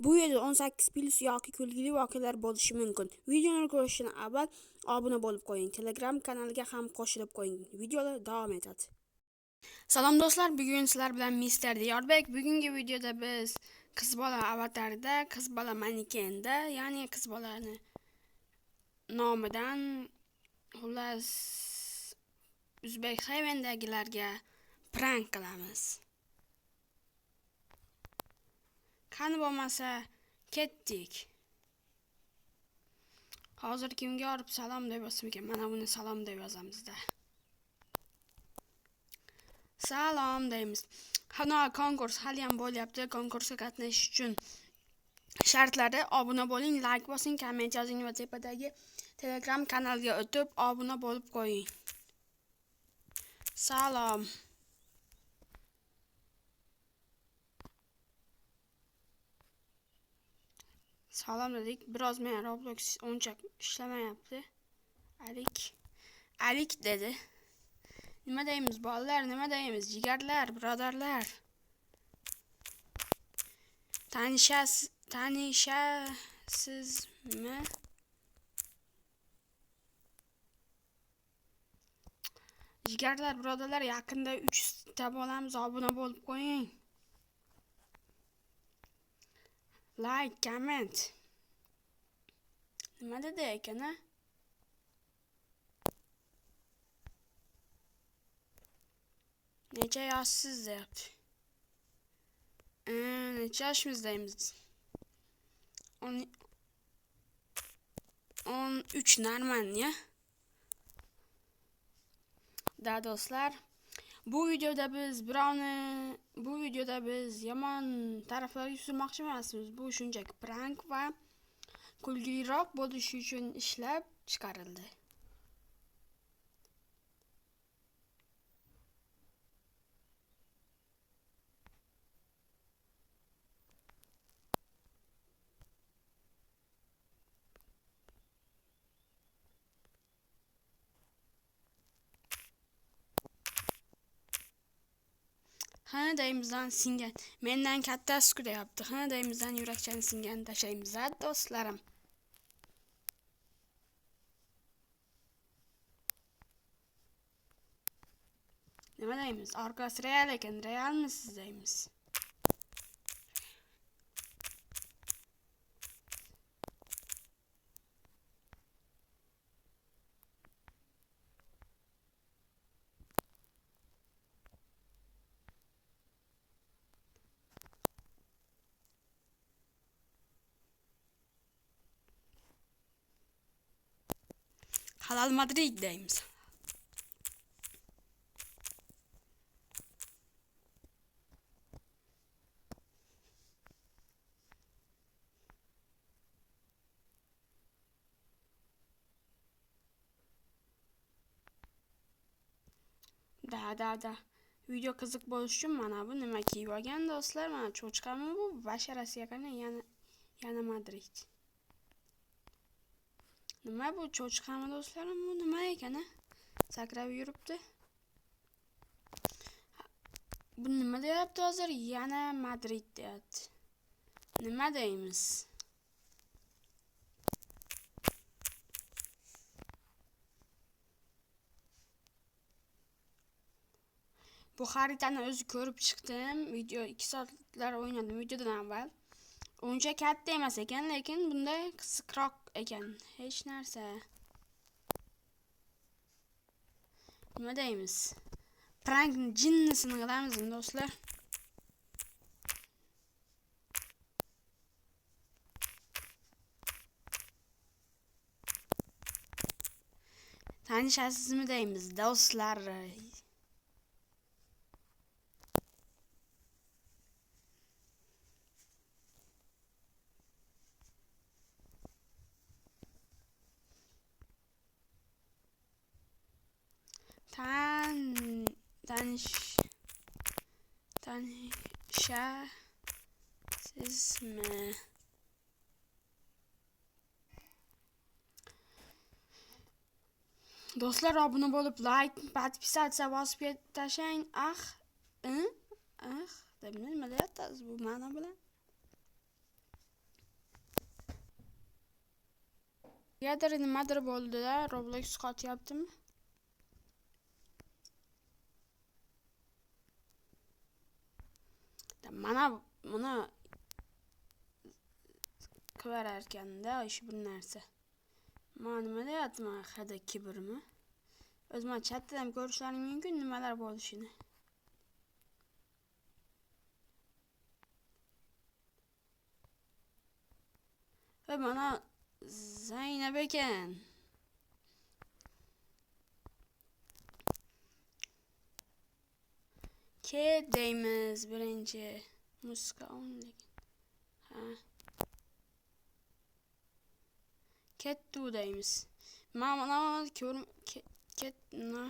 Bu yerda 18+ yoki kulgili voqealar bo'lishi mumkin. Videoni ko'rishdan avval obuna bo'lib qo'ying. Telegram kanaliga ham qo'shilib qo'ying. Videolar davom etadi. Salom do'stlar, bugun sizlar bilan Mister Diyorbek. Bugungi videoda biz qiz bola avatarida, qiz bola manekenda, ya'ni qiz bolani nomidan xullas Uzbek hayvendagilarga prank qilamiz. Qani bo'lmasa ketdik. Hozir kimga olib salom deb yozsam ekan? Mana buni salom deb yozamizda. Salom deymiz. Hana konkurs hali ham bo'lyapti. Konkursga qatnashish uchun shartlari: obuna bo'ling, like bosing, komment yozing va tepadagi Telegram kanaliga o'tib obuna bo'lib qo'ying. Salom. Salom dedik. Biroz men Roblox uncha ishlamayapti. Alik dedi. Nima deymiz bolalar, nima deymiz jigarlar, birodarlar? Tanishasizmi? Jigarlar, birodarlar, yaqinda 3 ta bo'lamiz, obuna bo'lib qo'ying. Like, comment. Nima dedi ekan? Necha yoshsiz deyapti. Necha yoshimizdaymiz? 13 normal ya. Da do'stlar, bu videoda biz yomon taraflarga surmoqchi emasmiz. Bu shunchaki prank va kulgiliroq bo'lishi uchun ishlab chiqarildi. Xonadayimizdan singan, mendan kattasi deyapti. Xonadayimizdan yurakchani singan tashlaymiz, do'stlarim. Nima deymiz? Orqasi real ekan, realmisiz deymiz. Halal Madrid deymiz. Da. Video qiziq bo'lishi uchun mana bu nima kiyib olgan do'stlar? Mana cho'chqami bu? Basharasiga qarang, yana Madrid. Nima bu cho'chqami do'stlarim? Bu nima ekan? Sakrab yuribdi. Bu nima deyapti hozir? Yana Madrid deyapti. Nima deymiz? Bu xaritani o'zi ko'rib chiqdim. Video 2 soatlar o'ynadim videodan avval. Uncha katta emas ekan, lekin bunday qisqroq ekan. Hech narsa. Nima deymiz? Prank jinnisini qilamizmi do'stlar? Tanishasizmi deymiz do'stlar? Tanishasizmi? Do'stlar, obuna bo'lib, like, podpisatsiya bosib tashlang. Nima deyapsiz bu ma'no bilan? Nimadir bo'ldi-da, Roblox qotyaptimi? Mana buni qilar ekanda, ish bir narsa. Men nima deyapman? Hada kibrmi? O'zim chatdan ko'rishlaring mumkin nimalar bo'lishini. Va mana Zaynab ekan. Ket deymiz birinchi. Muska onlik. Ha. Kettu deymiz. Mana ko'rim ket na.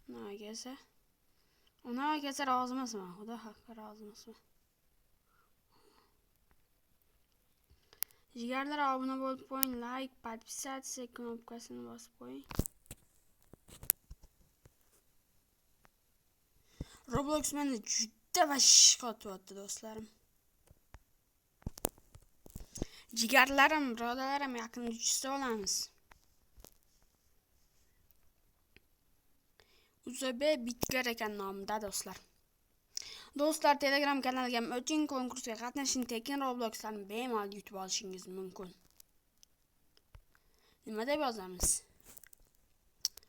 Nagasa. Ona kelsa rozi emasman. Xudo haqqi rozi emasman. Jigarlar obuna bo'lib qo'ying, like, podpisatsiya knopkasini bosib qo'ying. Roblox meni juda vash qotyapti do'stlarim. Jigarlarim, birodarlarim, yaqinda juda olamiz. Uzobe Bitgar ekan nomida do'stlar. Do'stlar, Telegram kanaliga o'ting, konkursga qatnashing, tekin Robloxlarni bemalol yutib olishingiz mumkin. Nima deb yozamiz?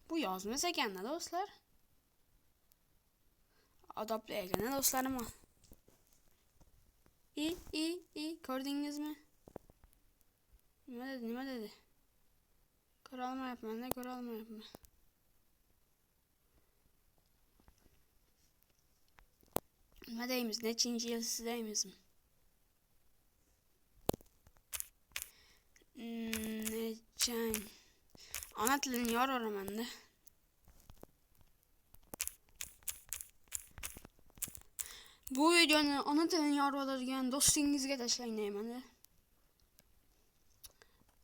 Bu yozmas ekan-da do'stlar. Adobli ekan do'stlarim. Ko'rdingizmi? Nima dedi? Ko'ra olmayapman. Nima deymiz? Nechinchi yil sizdamizmi? Nechan. Ona tilini yoraman-da. Bu videoni ona tilini yorib oladigan do'stingizga tashlang deyman-da.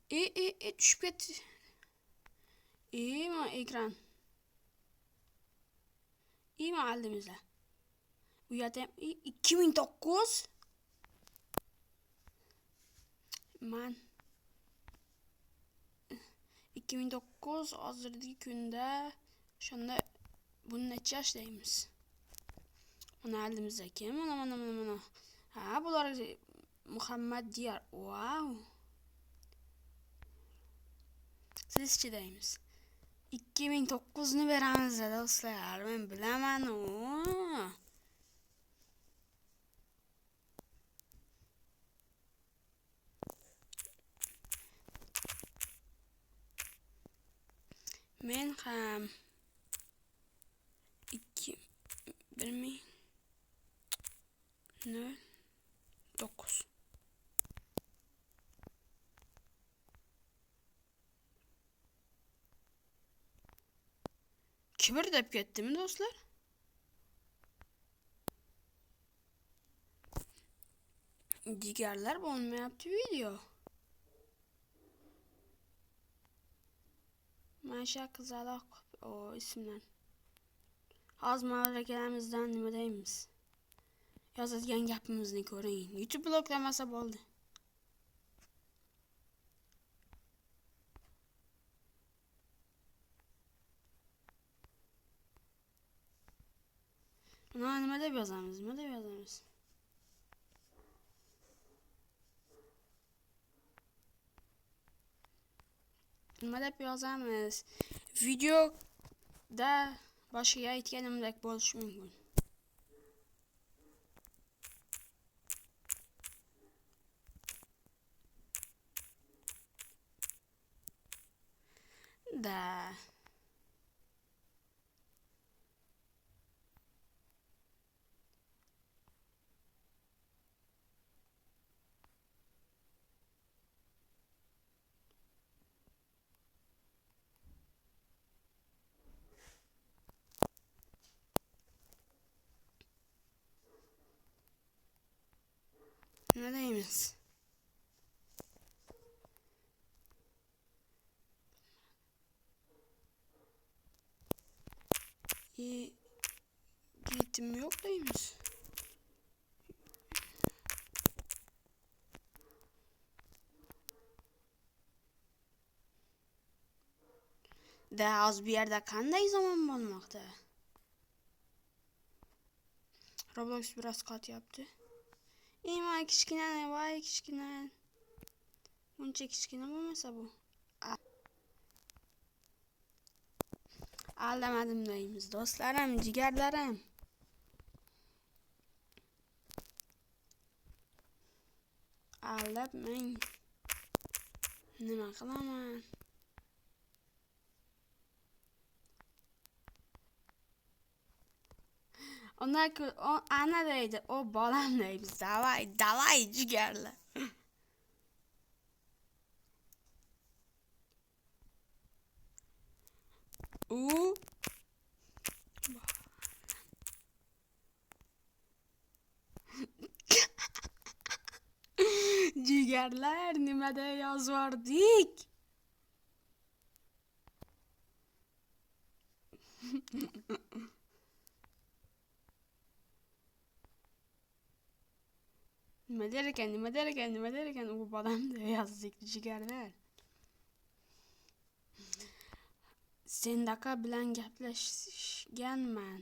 Tushib ketdi. Ma ekran. Ma aldimizda. Bu yerda 2009 man 2009 hozirgi kunda shunda buni necha ishlaymiz? Mana aldimizda kim? Mana. Ha, bular Muhammad Diyar. Wow. Sizchi deymiz. 2009 ni beramiz do'stlar. Men bilaman u. Men ham 1009 kibr deb ketdimi do'stlar? Jigarlar bo'lmayapti video. Masha qizaloq ismlar. Hozir malakalamizdan nima deymiz? Yozadigan gapimizni ko'ring. YouTube bloklamasa bo'ldi. Nima deb yozamiz? Nima deb yozamiz? Videoda boshiga aytganimdek bo'lishi mumkin. Nima deymiz? Gitim yo'q deymiz. Da hozir bu yerda qanday zamon bo'lmoqda? Roblox biroz qotyapti. Voy kichkina, voy kichkina. Uncha kichkina bo'lmasa bu. Aldamadim deymiz do'stlarim, jigarlarim. Aldabmang. Nima qilaman? Ana deydi, o bolam deymiz. Davay jigarlar. Jigarlar, nimada yozvordik? Nima der ekan, u bolamda yozdik jigarlar. Sendaqa bilan gaplashganman.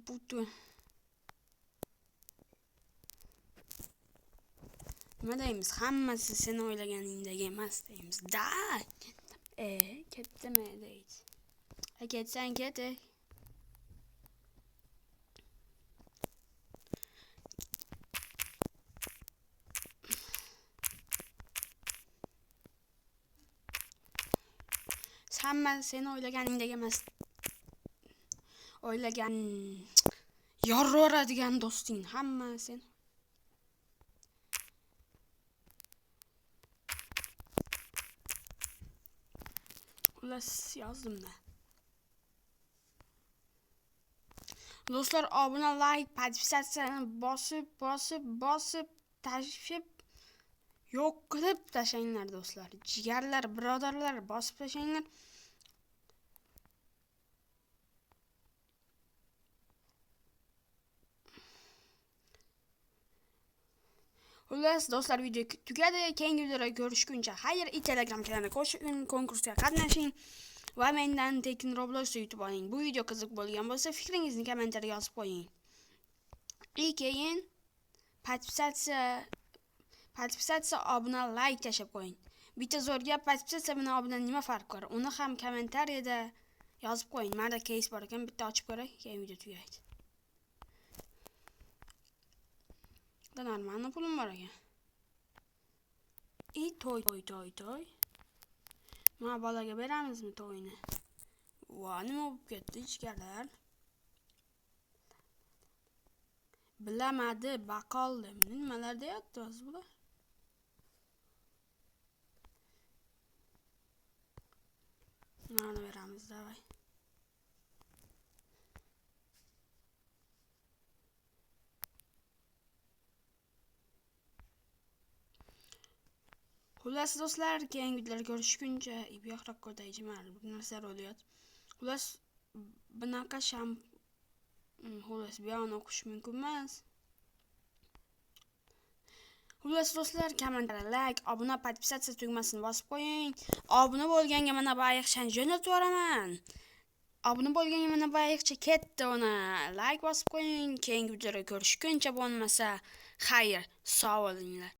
Putu. Nima deymiz? Hammasi sen o'ylaganingdek emas deymiz. Da. Ketdimi deydi. Ketsang ket. Hammasi sen o'ylaganingdek emas. O'ylagan yororadigan do'sting hamma sen. Xullas yozdim-da. Do'stlar, obuna, like, podpisatsiyani bosib tashib yo'q qilib tashanglar do'stlar. Jigarlar, birodarlar, bosib tashanglar. Xullas do'stlar, video tugadi. Keyingi videoda ko'rishguncha xayr. Telegram kanaliga qo'shing, konkursga qatnashing va mendan tekin Robloxda yutib oling. Bu video qiziq bo'lgan bo'lsa, fikringizni kommentarga yozib qo'ying. Keyin podpisatsiya, obuna, like tashab qo'ying. Bitta zo'r gap, podpisatsiya bilan obuna nima farqi bor? Uni ham kommentariyada yozib qo'ying. Menda case bor ekan, bitta ochib ko'ray, keyin video tugaydi. Da normalni pulim bor ekan. To'y. Mana bolaga beramizmi to'yni? Voy, nima bo'lib ketdi jigarlar? Bilamadi, baqoldi. Nimalar deyapti hozir bular? Mana beramiz, davay. Xullas do'stlar, keyingi videolarda ko'rishguncha bu yoqda ko'rdayjiman. Bu narsalar bo'lyapti. Xullas bunaqa xullas bu yoqni o'qish mumkin emas. Xullas do'stlar, kommentar, like, obuna, podpisatsiya tugmasini bosib qo'ying. Obuna bo'lganga mana bu ayiqchani jo'natib yuboraman. Obuna bo'lganga mana bu ayiqcha ketdi uni. Like bosib qo'ying. Keyingi videoda ko'rishguncha bo'lmasa, xayr, sog' bo'linglar.